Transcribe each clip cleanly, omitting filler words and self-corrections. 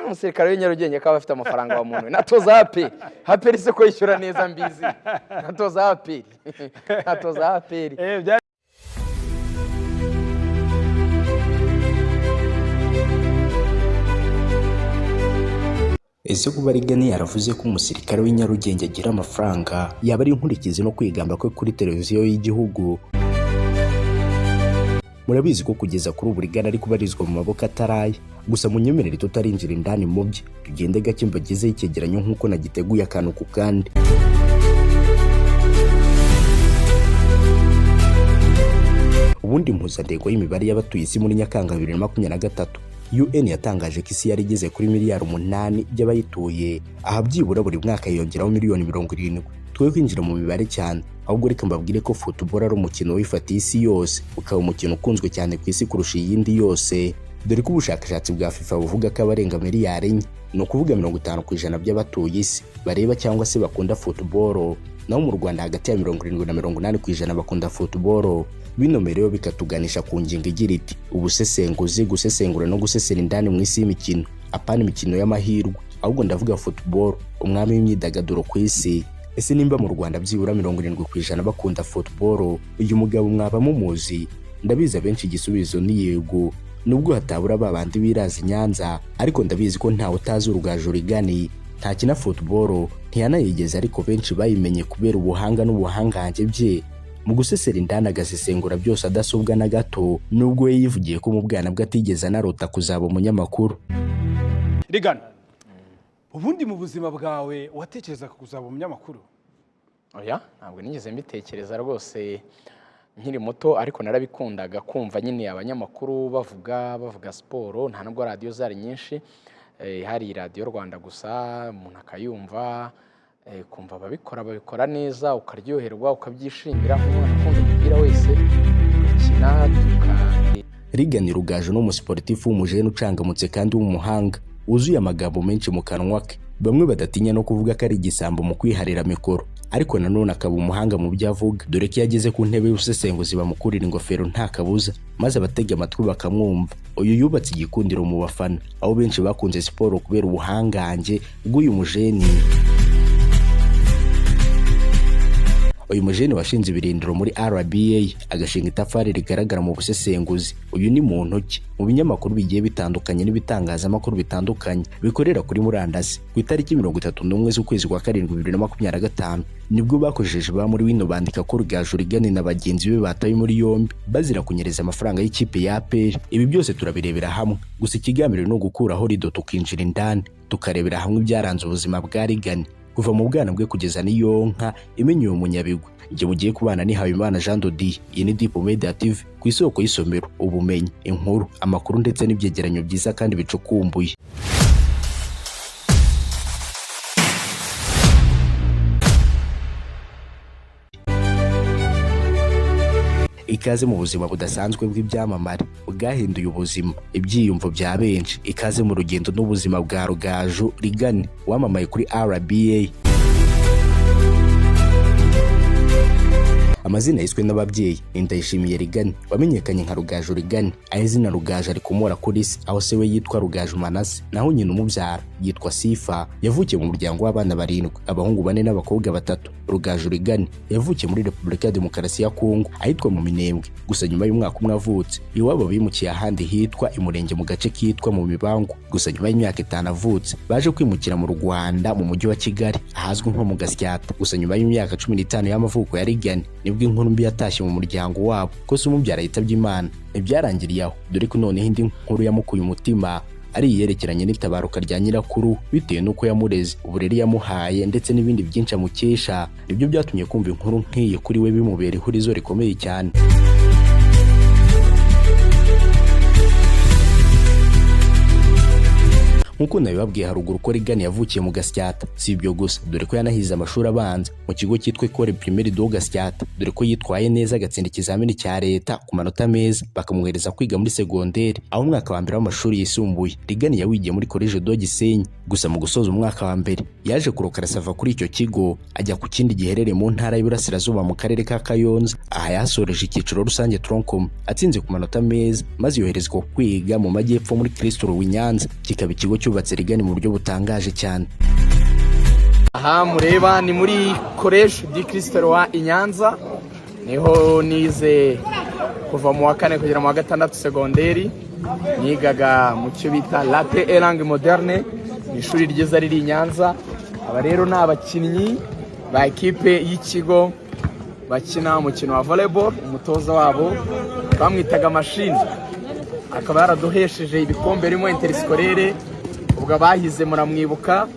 umusirikare w'inyarugenge akaba afite amafaranga wa muntu natoza aperi aperi se ko yishyura neza mbizi natoza aperi natoza aperi. Ese kuba Rigani yaravuze ko umusirikare w'inyarugenge agira amafaranga yaba ari inkurikizi no kwigamba kwe kuri televiziyo y'igihugu? Murabizi ko kugeza kuri ubu Rigani ari kubarizwa mu maboko ataraye, gusa munyemerere tutarinjira indani mu bye, tugende gake mbagezeho icyegeranyo nk'uko nagiteguye akantu ku kandi. Ubundi impuzandengo y'imibare y'abatuye isi muri Nyakanga 2023, UN yatangaje ko isi yari igeze kuri miliyari 8 by'abayituye, aha byibura buri mwaka yongeraho miliyoni 70. Twe kwinjira mu mibare cyane, ahubwo reka mbabwire ko football ari umukino wifatiye isi yose, ukaba umukino ukunzwe cyane ku isi kurusha iyindi yose, dore ko ubushakashatsi bwa FIFA buvuga ko abarenga miliyari 4, ni ukuvuga 50% by'abatuye isi bareba cyangwa se bakunda football, naho mu Rwanda hagati ya 70 na 80% bakunda football. Bino rero bikatuganisha ku ngingo igira iti ubusesenguzi, gusesengura no gusesera indani mu isi y'imikino, apana imikino y'amahirwe, ahubwo ndavuga football, umwami w'imyidagaduro ku isi. Ese nimba mu Rwanda byibura 70% bakunda football, uyu mugabo mwaba mumuzi? Ndabizi benshi igisubizo ni yego, nubwo hatabura babandi biraza Nyanza, ariko ndabizi ko ntawe utazi Rugaju Rigani, ntakina football, ntiyanayigeze, ariko benshi bayimenye kubera ubuhanga n'ubuhangange bye mu gusesera indani, agasesengura byose adasobwa na gato, nubwo yivugiye ko mu bwana bwe atigeze anarota kuzaba umunyamakuru. Rigani, ubundi mu buzima bwawe watekereza kuzaba umunyamakuru? Oya, ntabwo nigeze mbitekereza rwose nkiri muto, ariko narabikundaga kumva nyine abanyamakuru bavuga siporo, nta nubwo radio zari nyinshi, hari Radio Rwanda gusa umuntu akayumva, kumva babikora neza, ukaryoherwa, ukabyishimira, umuntu akunda umupira wese ukina. Rigani Rugaju ni umusiporutifu w'umujene ucangamutse kandi w'umuhanga, wuzuye amagambo menshi mu kanwa ke, bamwe badatinya no kuvuga ko ari igisambo mu kwiharira mikoro, ariko nanone akaba umuhanga mu byo avuga, dore ko yageze ku ntebe y'ubusesenguzi bamukurira ingofero nta kabuza, maze abatega amatwi bakamwumva. Uyu yubatse igikundiro mu bafana, aho benshi bakunze siporo kubera ubuhangange bw'uyu mujeni. Uyu mujeni washinze ibirindiro muri RBA, agashinga itafari rigaragara mu busesenguzi. Uyu ni mu ntoki mu binyamakuru bigiye bitandukanye n'ibitangazamakuru bitandukanye bikorera kuri murandasi. Ku itariki 31 z'ukwezi kwa 7 2025 nibwo bakojeje ba muri wino bandika ko Rugaju Rigani na bagenzi be bataye muri yombi bazira kunyereza amafaranga y'ikipe ya APR. Ibi byose turabirebera hamwe, gusa ikigamiro no gukuraho rido tukinjira indani tukarebera hamwe ibyaranze ubuzima bwa Rigani kuva mu bwana bwe kugeza niyo nka imenye uwo munyabigwi. Igihe mugiye kubana ni Habimana Jean Dodi, iyi ni Deep Media TV, ku isoko y'isomero, ubumenyi, inkuru, amakuru ndetse n'ibyegeranyo byiza kandi bicukumbuye. Ikaze mu buzima budasanzwe bw'ibyamamare bwahinduye ubuzima, ibyiyumvo bya benshi. Ikaze mu rugendo n'ubuzima bwa Rugaju Rigani wamamaye kuri RBA. Amazina yiswe n'ababyeyi ni Ndayishimiye Rigani, wamenyekanye nka Rugaju Rigani, aho izina Rugaju ari kumora kuri se, aho se we yitwa Rugaju Manase, naho nyina umubyara yitwa Sifa. Yavukiye mu muryango w'abana 7, abahungu 4 n'abakobwa 3. Rugaju Rigani yavukiye muri Repubulika ya Demokarasi ya Kongo, ahitwa mu Minembwe, gusa nyuma y'umwaka umwe avutse iwabo bimukiye ahandi hitwa Imurenge mu gace kitwa mu Mibango. Gusa nyuma y'imyaka 5 avutse baje kwimukira mu Rwanda mu mujyi wa Kigali ahazwi nko mu Gasyata. Gusa nyuma y'imyaka 15 y'amavuko ya Rigani nibwo inkuru mbi yatashye mu muryango wabo ko se umubyara yitabye Imana. Ibyarangiriye aho, dore ko none indi nkuru yamukuye umutima ari iyerekeranye n'itabaruka rya nyirakuru bitewe n'uko yamureze, uburere yamuhaye ndetse n'ibindi byinshi amukesha. Nibyo byatumye kumva inkuru nk'iyi kuri we bimubera ihurizo rikomeye cyane. Nkuko nabibabwiye haruguru ko Rigani yavukiye mu Gasyata, si ibyo gusa, dore ko yanahize amashuri abanza mu kigo cyitwa Ecole Primaire de Gasyata, dore ko yitwaye neza agatsinda ikizamini cya leta ku manota meza, bakamwohereza kwiga muri segonderi, aho umwaka wa mbere w'amashuri yisumbuye Rigani yawigiye muri College de Gisenyi. Gusa mu gusoza umwaka wa mbere yaje kurokara sava kuri icyo kigo ajya ku kindi giherereye mu ntara y'Iburasirazuba mu karere ka Kayonza, aha yasoreje icyiciro rusange Troncom atsinze ku manota meza, maze yoherezwa kwiga mu majyepfo muri Kristo Roi Nyanza, kikaba ikigo cyubatse Rigani mu buryo butangaje cyane. Aha mureba ni muri Collège du Christ Roi i Nyanza, niho nize kuva mu wa 4 kugera mu wa 6 segonderi. Nigaga mu cyo bita Latin et langue moderne, ishuri ryiza riri i Nyanza. Aba rero ni abakinnyi ba ekipe y'ikigo bakina umukino wa volleyball. Umutoza wabo bamwitaga Machine, akaba yaraduhesheje ibikombe birimo interscolaire, ubwo bahize muramwibuka.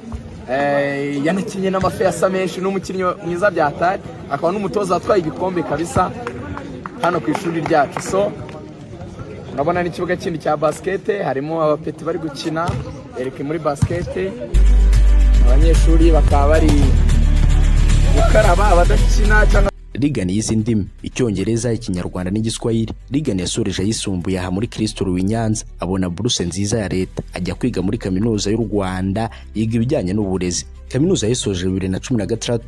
Yanakinye n'amafeasa menshi, n'umukinnyi mwiza byatari, akaba n'umutoza watwaye igikombe kabisa hano ku ishuri ryacu. So urabona n'ikibuga kindi cya basket, harimo abapeti bari gukina ereke muri basket, abanyeshuri bakaba bari gukaraba abadakina cyangwa. Rigani yize indimi, Icyongereza, Ikinyarwanda n'Igiswahili. Rigani yasoreje ayisumbuye aha muri Kristo Roi Nyanza, abona buruse nziza ya leta, ajya kwiga muri Kaminuza y'u Rwanda, yiga ibijyanye n'uburezi. Kaminuza yayisoje 2016.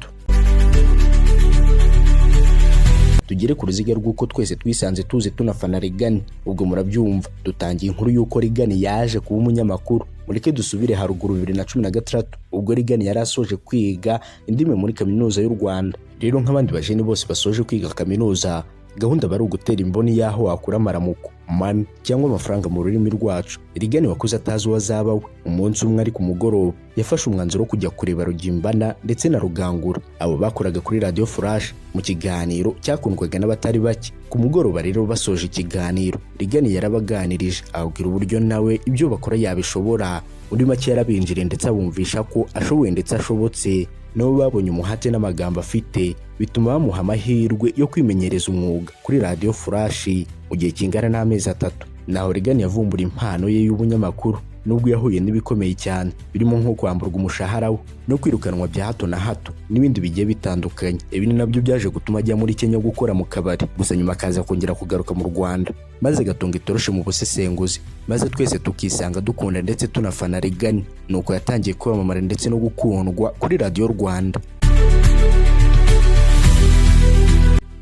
Tugere ku ruziga rw'uko twese twisanze tuze tunafana Rigani. Ubwo murabyumva, dutangiye inkuru y'uko Rigani yaje kuba umunyamakuru. Mureke dusubire haruguru 2016, ubwo Rigani yari asoje kwiga indimi muri Kaminuza y'u Rwanda. Rero nk'abandi bajeni bose basoje kwiga kaminuza, gahunda bari ugutera imboni yaho wakura amaramuko, money cyangwa amafaranga mu rurimi rwacu. Rigani wakuze atazi uwazaba we. Umunsi umwe ari ku mugoroba yafashe umwanzuro wo kujya kureba Rugimbana ndetse na Rugangura, abo bakoraga kuri Radio Flash, mu kiganiro cyakundwaga n'abatari bake. Ku mugoroba rero basoje ikiganiro, Rigani yarabaganirije ababwira uburyo nawe ibyo bakora yabishobora. Muri make yarabinjire ndetse abumvisha ko ashoboye ndetse ashobotse. Nabo babonye umuhate n'amagambo afite, bituma bamuha amahirwe yo kwimenyereza umwuga kuri Radio Flash mu gihe kingana n'amezi 3. Naho Rigani yavumbura impano ye y'ubunyamakuru, nubwo yahuye n'ibikomeye cyane, birimo nko kwamburwa umushahara we no kwirukanwa bya hato na hato n'ibindi bigiye bitandukanye. Ibi ni nabyo byaje gutuma ajya muri Kenya gukora mu kabari, gusa nyuma akaza kongera kugaruka mu Rwanda, maze gatunga itoroshe mu busesenguzi, maze twese tukisanga dukunda ndetse tunafana Rigani. Nuko yatangiye kwamamara ndetse no gukundwa kuri Radio Rwanda.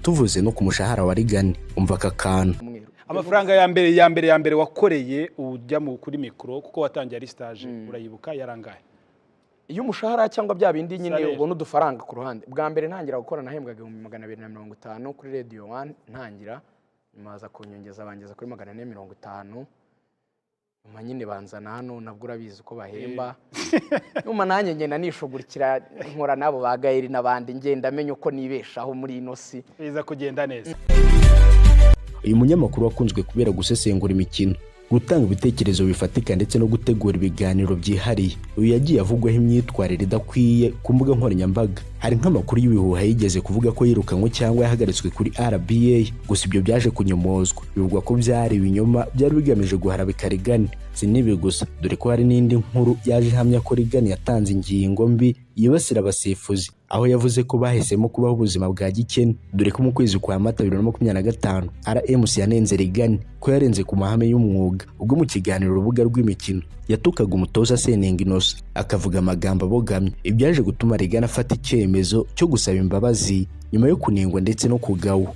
Tuvuze no ku mushahara wa Rigani, umva aka kantu. Amafaranga ya mbere wakoreye ujya mu kuri mikro, kuko watangiye ari stage, urayibuka yarangaye? Iyo umushahara cyangwa bya bindi nyine ubona udufaranga ku ruhande. Bwa mbere ntangira gukora nahembwaga 250 kuri Radio 1 ntangira, maza kunyongeza bangeza kuri 450. Nyuma nyine banzana hano, nabwo urabizi uko bahemba. Nyuma nanjye ngenda nishugurikira nkora nabo bagayeri nabandi, ngenda menye uko nibeshaho muri ino si biza kugenda neza. Uyu munyamakuru wakunzwe kubera gusesengura imikino, gutanga ibitekerezo bifatika ndetse no gutegura ibiganiro byihariye. Uyu yagiye avugwaho imyitwarire idakwiye ku mbuga nkoranyambaga. Hari nk'amakuru y'ibihuha yigeze kuvuga ko yirukanwe cyangwa yahagaritswe kuri RBA, gusa ibyo byaje kunyomozwa. Bivugwa ko byari ibinyoma byari bigamije guharabika Rigani. Si nibi gusa, dore ko hari n'indi nkuru yaje ihamya ko Rigani yatanze ingingo mbi yibasira abasifuzi, aho yavuze ko bahisemo kubaho ubuzima bwa gikene. Dore ko mu kwezi kwa Mata 2025 RMC yanenze Rigani ko yarenze ku mahame y'umwuga, ubwo mu kiganiro urubuga rw'imikino yatukaga umutoza Senenga Innocent, akavuga amagambo abogamye. Ibyaje gutuma Rigani afata icyemezo cyo gusaba imbabazi nyuma yo kunengwa ndetse no kugawa.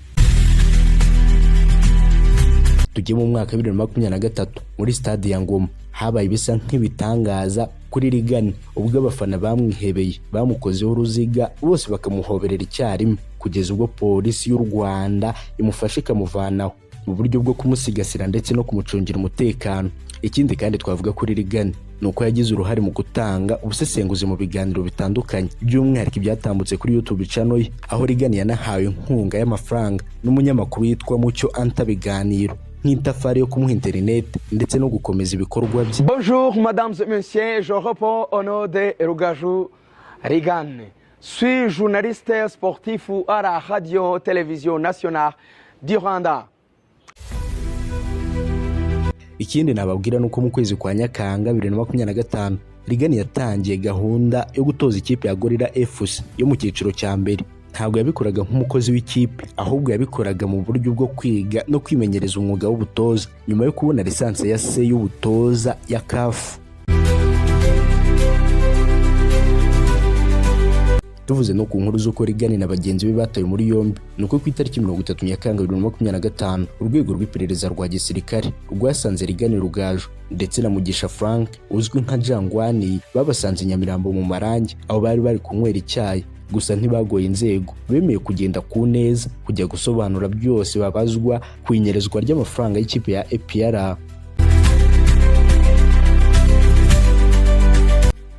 Tujye mu mwaka 2023 muri stade ya Ngoma, habaye ibisa nk'ibitangaza kuri Rigani, ubwo abafana bamwihebeye bamukozeho uruziga, bose bakamuhoberera icyarimwe, kugeza ubwo polisi y'u Rwanda imufashe ikamuvanaho mu buryo bwo kumusigasira ndetse no kumucungira umutekano. Ikindi kandi twavuga kuri Rigani nuko yagize uruhare mu gutanga ubusesenguzi mu biganiro bitandukanye, by'umwihariko ibyatambutse kuri YouTube channel ye, aho Rigani yanahawe inkunga y'amafaranga n'umunyamakuru yitwa Mucyo Anta Biganiro nk'itafari yo kumuha internet ndetse no gukomeza ibikorwa bye. Bonjour mesdames et messieurs, je réponds au nom de Rugaju Rigani. Suis journaliste sportif à la radio-télévision nationale du Rwanda. Ikindi nababwira nuko mu kwezi kwa Nyakanga 2025 Rigani yatangiye gahunda yo gutoza ikipe ya Gorilla FC yo mu cyiciro cya mbere. Ntabwo yabikoraga nk'umukozi w'ikipe, ahubwo yabikoraga mu buryo bwo kwiga no kwimenyereza umwuga w'ubutoza nyuma yo kubona lisansi ya C y'ubutoza ya CAF. tuvuze no ku nkuru z'uko Regan na bagenzi be batawe muri yombi nuko ku itariki 30 Nyakanga 2025 urwego rw'iperereza rwa gisirikare rwasanze Regan Rugaju ndetse na Mugisha Frank uzwi nka Jangwani babasanze Nyamirambo mu Marangi aho bari kunywera icyayi. Gusa ntibagoye inzego, bemeye kugenda ku neza kujya gusobanura byose babazwa ku inyerezwa ry'amafaranga y'ikipe ya APR.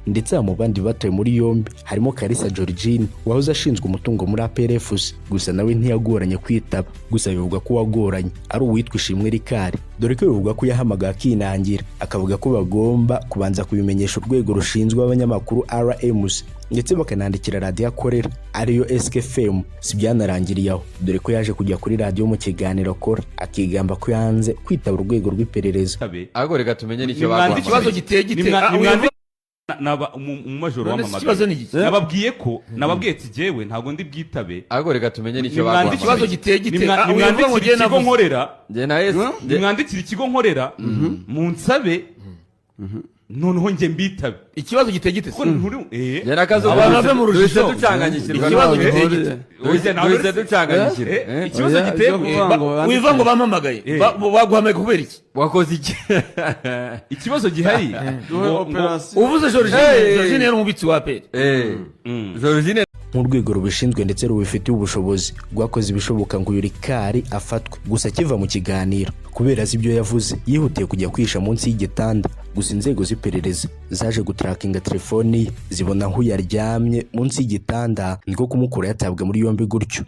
Ndetse mu bandi batawe muri yombi harimo Kalisa Georgine wahoze ashinzwe umutungo muri APR FC, gusa nawe ntiyagoranye kwitaba. Gusa bivuga ko wagoranye ari uwitwa Ishimwe Rikari, dore ko bivuga ko yahamagaye akinangira akavuga ko bagomba kubanza kubimenyesha urwego rushinzwe abanyamakuru RMC ndetse bakanandikira radio akorera ariyo SKFM. Si byanarangiriye aho, dore ko yaje kujya kuri radio mu kiganiro akora akigamba ko yanze kwitaba urwego rw'iperereza. Ago reka tumenye nicyo bagomba. Ikibazo giteye gite naba umumajoro wamamaga nababwiye ko nababwiye ati jewe ntago ndi bwitabe. Ago reka tumenye nicyo bagomba. Ikibazo giteye gite nimwandikira ikigo nkorera nimwandikira ikigo nkorera mu nsabe noneho nge mbitabe. Ikibazo giteye gite ko nturi nakazo abave mu rujijo ducanganyikirwa. Ikibazo giteye gite ducanganyikirwa. Ikibazo giteye wiva ngo bampamagaye baguhamagaye kubera iki wakoze iki? Ikibazo gihari uvuze Georgine yari umubitsi wa APR. Georgine nk'urwego rubishinzwe ndetse rubifitiye ubushobozi rwakoze ibishoboka ngo uyu Rikari afatwe. Gusa kiva mu kiganiro kubera ibyo yavuze yihutiye kujya kwisha munsi y'igitanda. Gusa inzego z'iperereza zaje gutrakinga telefoni ye zibona aho yaryamye munsi y'igitanda, niko kumukura yatabwa muri yombi gutyo.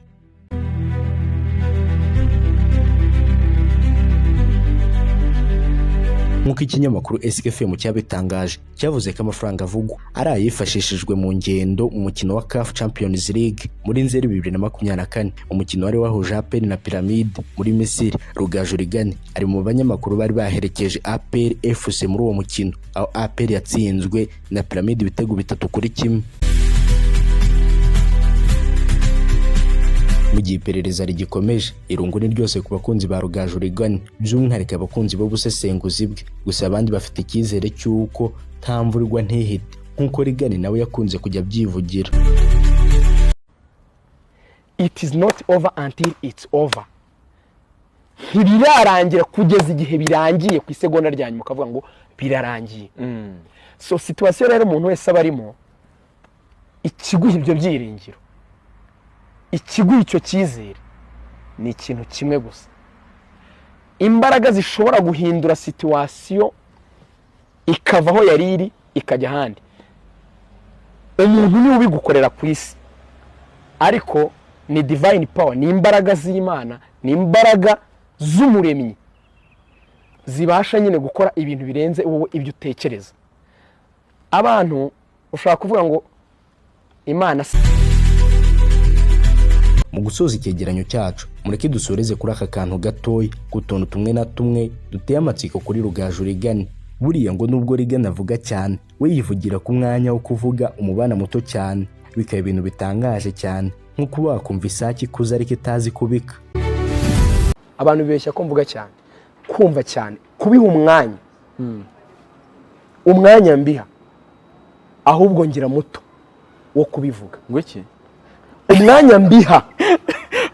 Nk'uko ikinyamakuru SKFM cyabitangaje cyavuze ko amafaranga avugwa ari ayifashishijwe mu ngendo mu mukino wa CAF Champions League muri Nzeri 2024, umukino wari wahuje APR na Pyramide muri Misiri. Rugaju Regan ari mu banyamakuru bari baherekeje APR FC muri uwo mukino, aho APR yatsinzwe na Pyramide ibitego 3-1. Mu gihe iperereza rigikomeje, irungu ni ryose ku bakunzi ba Rugaju Regan, by'umwihariko abakunzi bo busesenguzi bwe. Gusa abandi bafite icyizere cy'uko nta mvurwa ntihite, nk'uko Regan nawe yakunze kujya byivugira. It is not over until it's over. Ntibirarangira kugeza igihe birangiye ku isegonda rya nyuma ukavuga ngo birarangiye. So situation rero umuntu wese abarimo ikiguha ibyo byiringiro, ikiguha icyo cyizere ni ikintu kimwe gusa. Imbaraga zishobora guhindura situation ikava aho yari iri ikajya ahandi, umuntu niwe ubigukorera ku isi, ariko ni divine power, ni imbaraga z'Imana, ni imbaraga z'umuremyi zibasha nyine gukora ibintu birenze wowe ibyo utekereza. Abantu ushaka kuvuga ngo Imana. Mu gusoza icyegeranyo cyacu, mureke dusoreze kuri aka kantu gatoya kutontu tumwe na tumwe duteye amatsiko kuri Rugaju Regan. Buriya ngo nubwo Regan avuga cyane, we yivugira ku mwanya wo kuvuga umubana muto cyane, bikaba ibintu bitangaje cyane, nk'uko wakumva isaki kuza ariko itazi kubika. Abantu bibeshya ko mvuga cyane, kumva cyane, kubiha umwanya umwanya mbiha, ahubwo ngira muto wo kubivuga. ngo iki? Umwanya mbiha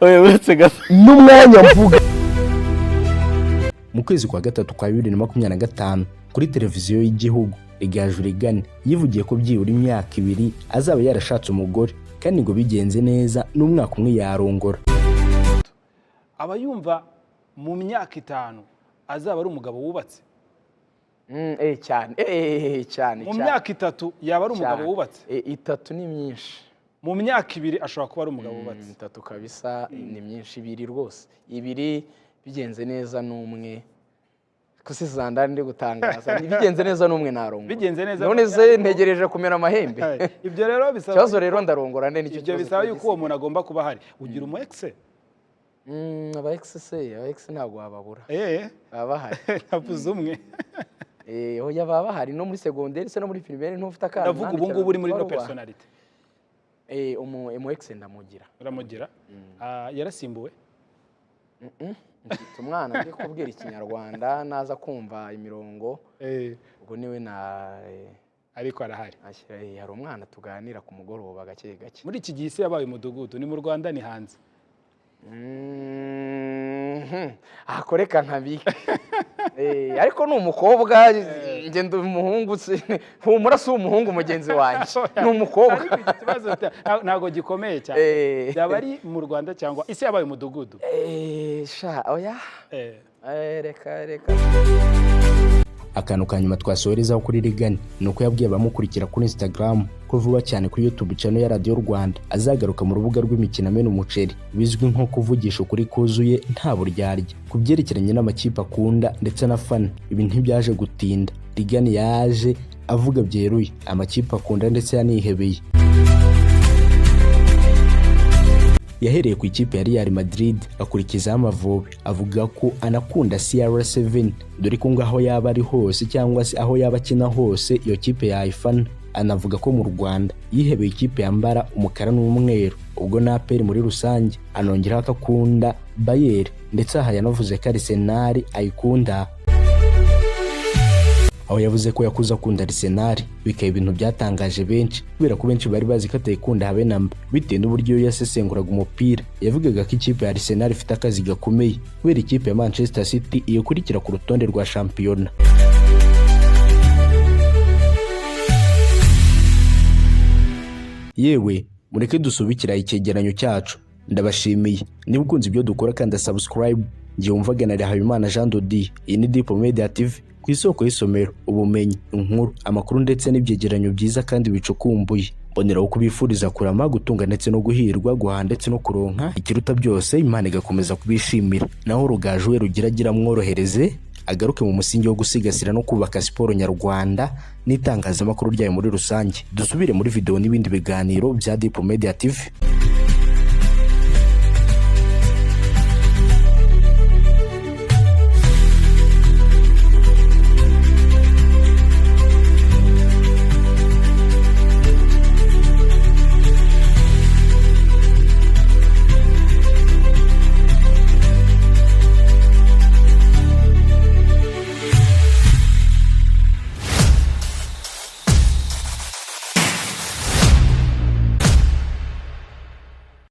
uretse gato n'umwanya mvuga. Mu kwezi kwa gatatu kwa 2025 kuri televiziyo y'igihugu, Rugaju Regan yivugiye ko byibura imyaka 2 azaba yarashatse umugore, kandi ngo bigenze neza n'umwaka umwe yarongora. Abayumva mu myaka 5 azaba ari umugabo wubatse. Cyane cyane mu myaka 3 yaba ari umugabo wubatse. 3 ni myinshi. Mu myaka 2 ashobora kuba ari umugabo wubatse. 3 kabisa ni myinshi. 2 rwose, 2 bigenze neza n'umwe kusi zandari ndi gutangaza. Bigenze neza n'umwe narongo. Bigenze neza none se ntegereje kumera amahembe. Ibyo rero bisaba cyazo rero ndarongora nde nicyo ibyo bisaba yuko uwo muntu agomba kuba hari. Ugira umu ex? Aba ex ntabwo wababura. Baba hari. Navuze umwe. Oya baba hari no muri secondaire se no muri primaire ntufite akana. Ndavuga ubu ngubu uri muri no personality. Umu ex ndamugira. Uramugira? Yarasimbuwe? Umwana ndi kubwira ikinyarwanda naza kumva imirongo. Ubwo niwe na ariko arahari. hari umwana tuganira ku mugoroba gake gake. Muri iki gihe isi yabaye umudugudu, ni mu Rwanda ni hanze? Akoreka nkabika. Ariko ni umukobwa nge ndi umuhungu humura si umuhungu mugenzi wanjye ni umukobwa. Ariko iki kibazo ntago gikomeye cyane. Byaba ari mu Rwanda cyangwa isi yabaye umudugudu? Oya. Reka. Akantu ka nyuma twasoherezaho kuri Rigani ni uko yabwiye abamukurikira kuri Instagram ko vuba cyane kuri YouTube channel ya Radio Rwanda azagaruka mu rubuga rw'imikino amena umuceri bizwi nko kuvugisha ukuri kuzuye nta buryarya ku byerekeranye n'amakipe akunda ndetse na fan. Ibi ntibyaje gutinda, Rigani yaje avuga byeruye amakipe akunda ndetse yanihebeye. Yahereye ku ikipe ya Real Madrid akurikizaho Amavubi, avuga ko anakunda CR7 dore ko ngaho yaba ari hose cyangwa se aho yaba akina hose iyo kipe yayifana. Anavuga ko mu Rwanda yihebeye ikipe yambara umukara n'umweru ubwo na APR muri rusange. Anongeraho akakunda Bayern ndetse aha yanavuze ko Arsenal ayikunda, aho yavuze ko yakuze akunda Arsenal bikaba ibintu byatangaje benshi kubera ko benshi bari bazi ko atayikunda habe namba bitewe n'uburyo yasesenguraga umupira. Yavugaga ko ikipe ya Arsenal ifite akazi gakomeye kubera ikipe ya Manchester City iyo kurikira ku rutonde rwa shampiyona. Yewe mureke dusubikira icyegeranyo cyacu. Ndabashimiye niba ukunze ibyo dukora kandi subscribe. Ngiye umvaga na Habimana Jean Dodi. Iyi ni Deep Media TV, ku isoko y'isomero, ubumenyi, inkuru, amakuru ndetse n'ibyegeranyo byiza kandi bicukumbuye. Boneraho kubifuriza kurama, gutunga ndetse no guhirwa, guhaha ndetse no kuronka ikiruta byose, Imana igakomeza kubishimira. Naho Rugaju we rugiragira mworohereze agaruke mu musingi wo gusigasira no kubaka siporo nyarwanda n'itangazamakuru ryayo muri rusange. Dusubire muri video n'ibindi biganiro bya Deep Media TV.